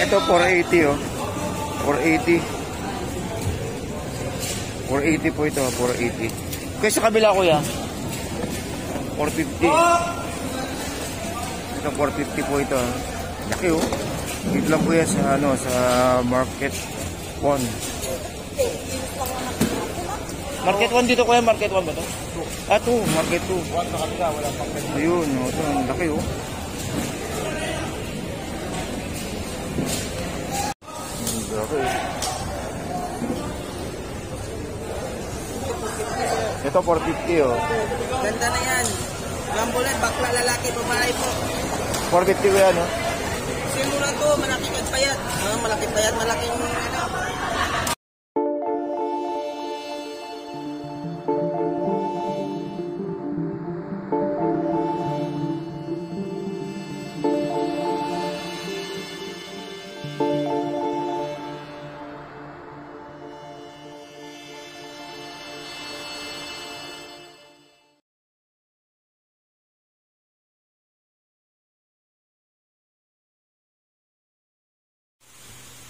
Ito 480 oh. 480. 480 po ito, 480. Kaya sa kabila kuya, 450. Ito 450 po ito. Laki oh. Dito lang po yan sa ano, sa Market 1. Market 1 dito kuya, Market 1 ba ito? Ah, 2, Market 2. 1 na kabila, wala pang. Ayun, oh, ito, laki oh. Okay. Ito 450 oh. Ganda na yan. Lambulan, bakla, lalaki, babae po. 450 ko yan oh. Simula to, malaking payat. Malaking payat, malaking ano.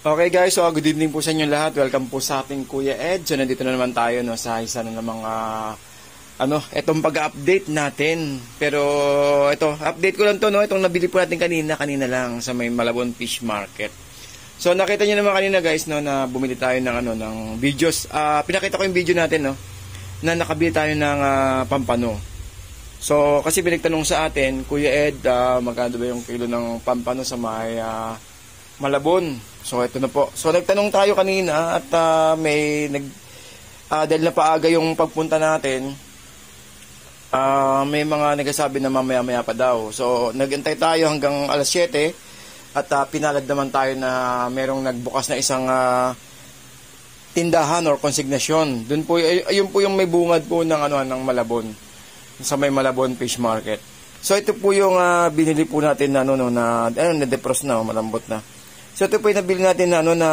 Okay guys, so good evening po sa inyo lahat. Welcome po sa ating Kuya Ed. So nandito na naman tayo no, sa isa na namang itong pag-update natin. Pero ito, update ko lang to no, itong nabili po natin kanina lang sa may Malabon Fish Market. So nakita niyo naman kanina guys no, na bumili tayo ng ng videos. Pinakita ko yung video natin no, na nakabili tayo ng pampano. So kasi pinagtanong sa atin, Kuya Ed, magkano ba yung kilo ng pampano sa may Malabon? So ito na po. So nagtanong tayo kanina at dahil na paaga yung pagpunta natin, may mga nagsasabi na mamaya-maya pa daw. So nagantay tayo hanggang alas 7 at pinalad naman tayo na merong nagbukas na isang tindahan or konsignasyon. Doon po ayun po yung may bungad po ng ng Malabon, sa may Malabon Fish Market. So ito po yung binili po natin na na defrost na, malambot na. So ito po yung nabili natin na na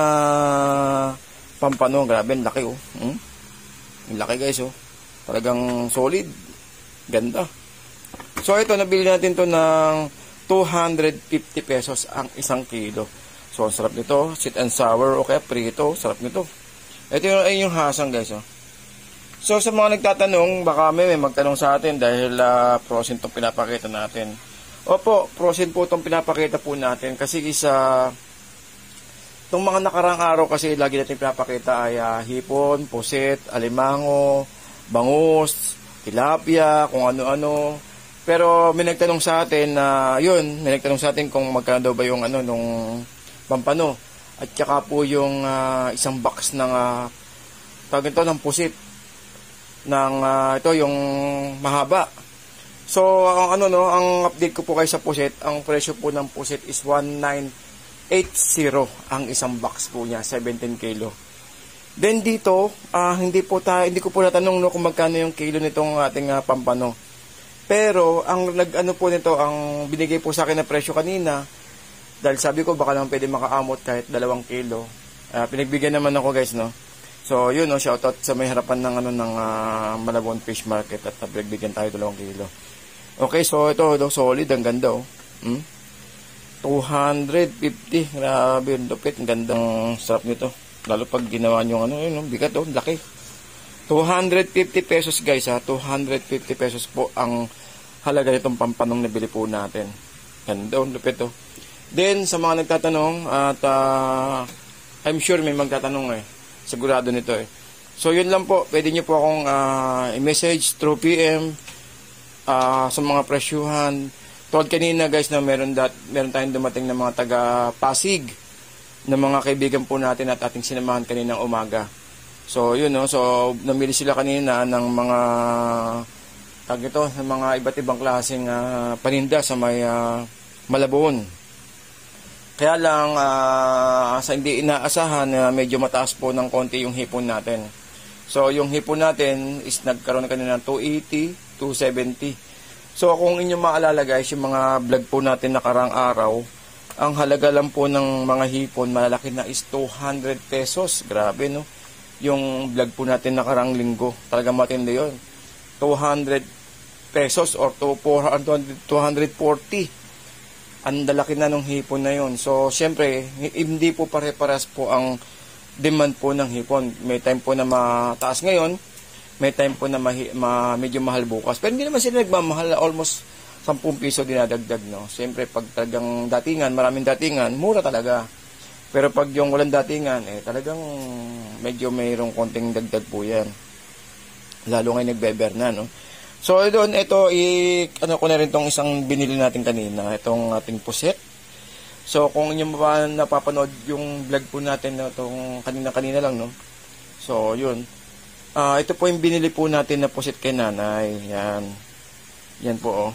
pampano. Grabe, laki oh. Ang laki guys oh. Talagang solid. Ganda. So ito, nabili natin to ng 250 pesos ang isang kilo. So ang sarap nito. Sweet and sour o kaya prito. Sarap nito. Ito yung hasang guys oh. So sa mga nagtatanong, baka may magtanong sa atin dahil frozen itong pinapakita natin. Opo, frozen po itong pinapakita po natin kasi itong mga nakarang araw kasi lagi natin pinapakita ay hipon, pusit, alimango, bangus, tilapia, kung ano-ano. Pero may nagtanong sa atin may nagtanong sa atin kung magkano daw ba yung nung pampano. At saka po yung isang box ng ng pusit ng ito yung mahaba. So ang update ko po kayo sa pusit, ang presyo po ng pusit is 1980 ang isang box po niya, 17 kilo. Then dito, hindi ko po natanong kung magkano yung kilo nitong ating pampano. Pero ang po nito, ang binigay po sa akin na presyo kanina, dahil sabi ko baka naman pwede makaamot kahit 2 kilo. Pinagbigyan naman ako guys no. So yun shoutout sa may harapan ng ng Malabon Fish Market at pinagbigyan tayo 2 kilo. Okay, so ito solid, ang ganda oh. 250. Grabe, lupit. Ang gandang sarap nito. Lalo pag ginawa nyo bigat laki. 250 pesos guys 250 pesos po ang halaga nitong pampanong nabili po natin. Ganda, lupit oh. Then sa mga nagtatanong at I'm sure may magtatanong sigurado nito So yun lang po. Pwede nyo po akong i-message through PM sa mga presyuhan. Tulad kanina guys na meron tayong dumating na mga taga Pasig na mga kaibigan po natin at ating sinamahan kaninang umaga. So yun so namili sila kanina ng mga ng mga iba't ibang klaseng paninda sa may Malabon. Kaya lang sa hindi inaasahan medyo mataas po ng konti yung hipon natin. So yung hipon natin is nagkaroon kanina ng 280, 270. So kung inyong maalala guys, yung mga vlog po natin nakarang araw, ang halaga lang po ng mga hipon malalaki na is 200 pesos. Grabe no. Yung vlog po natin nakarang linggo, talagang matindi yun. 200 pesos or 240. ang lalaki na ng hipon na yon. So, syempre, hindi po pare-paras po ang demand po ng hipon. May time po na mataas ngayon, may time po na medyo mahal bukas. Pero hindi naman sila nagmamahal, almost 10 piso dinadagdag, no? Syempre, pag talagang datingan, maraming datingan, mura talaga. Pero pag yung walang datingan, talagang medyo mayroong konting dagdag po yan. Lalo ngayon nagbeber na, no? So, doon, ito, ano ko na rin tong isang binili natin kanina, itong ating puset. So, kung inyo ba napapanood yung vlog po natin, itong kanina-kanina lang, no? So, yun. Ito po yung binili po natin na puset kay nanay. Yan. Yan po, oh.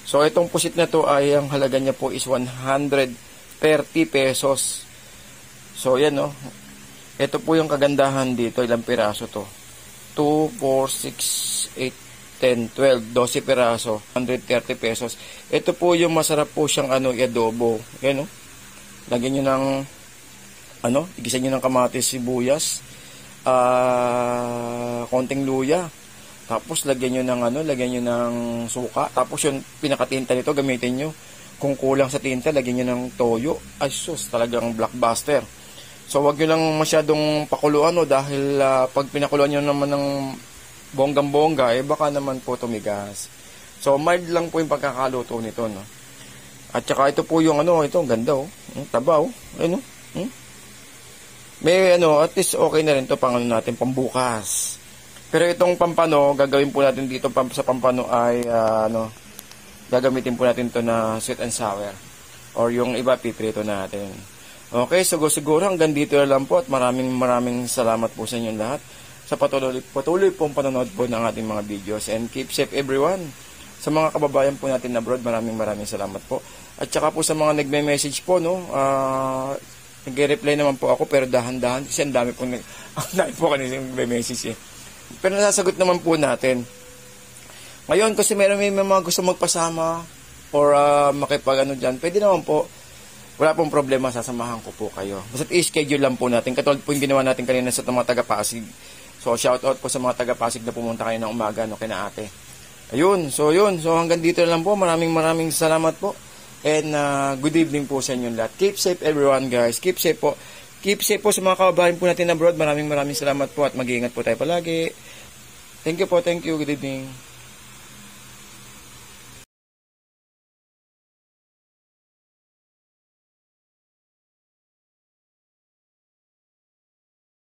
So, itong puset na to ay, ang halaga niya po is 130 pesos. So, yan, no? Ito po yung kagandahan dito. Ilang piraso to? 2, 4, 6, 8, 10, 12, 12 piraso. 130 pesos. Ito po yung masarap po siyang i-adobo. Yan, no? Lagyan nyo ng, igisa nyo ng kamatis, sibuyas, konting luya. Tapos, lagyan nyo ng suka. Tapos, yung pinakatinta nito, gamitin nyo. Kung kulang sa tinta, lagyan nyo ng toyo. Ay sus, talagang blockbuster. So, wag nyo lang masyadong pakuluan, dahil pag pinakuluan nyo naman ng bonggang-bongga, baka naman po tumigas. So, mild lang po yung pagkakaluto nito, no? At saka ito po yung ito, ang ganda, taba, May at least okay na rin to pang natin, pambukas. Pero itong pampano, gagawin po natin dito sa pampano ay, gagamitin po natin to na sweet and sour. Or yung iba, piprito natin. Okay, so siguro hanggang dito na lang po at maraming salamat po sa inyong lahat sa patuloy pong panonood po ng ating mga videos, and keep safe everyone. Sa mga kababayan po natin abroad, maraming salamat po. At saka po sa mga nagme-message po, nagre-reply naman po ako, pero dahan-dahan kasi ang dami po kanina nagme-message Pero nasasagot naman po natin. Ngayon, kasi may mga gusto magpasama or makipag dyan, pwede naman po. Wala pong problema, sasamahan ko po kayo. Basta i-schedule lang po natin. Katulad po yung ginawa natin kanina sa mga taga-Pasig. So, shoutout po sa mga taga-Pasig na pumunta kayo ng umaga, kina ate. Ayun. So, hanggang dito na lang po. Maraming salamat po. And good evening po sa inyong lahat. Keep safe everyone, guys. Keep safe po. Keep safe po sa mga kababayan po natin abroad. Maraming salamat po at mag-iingat po tayo palagi. Thank you po. Thank you. Good evening.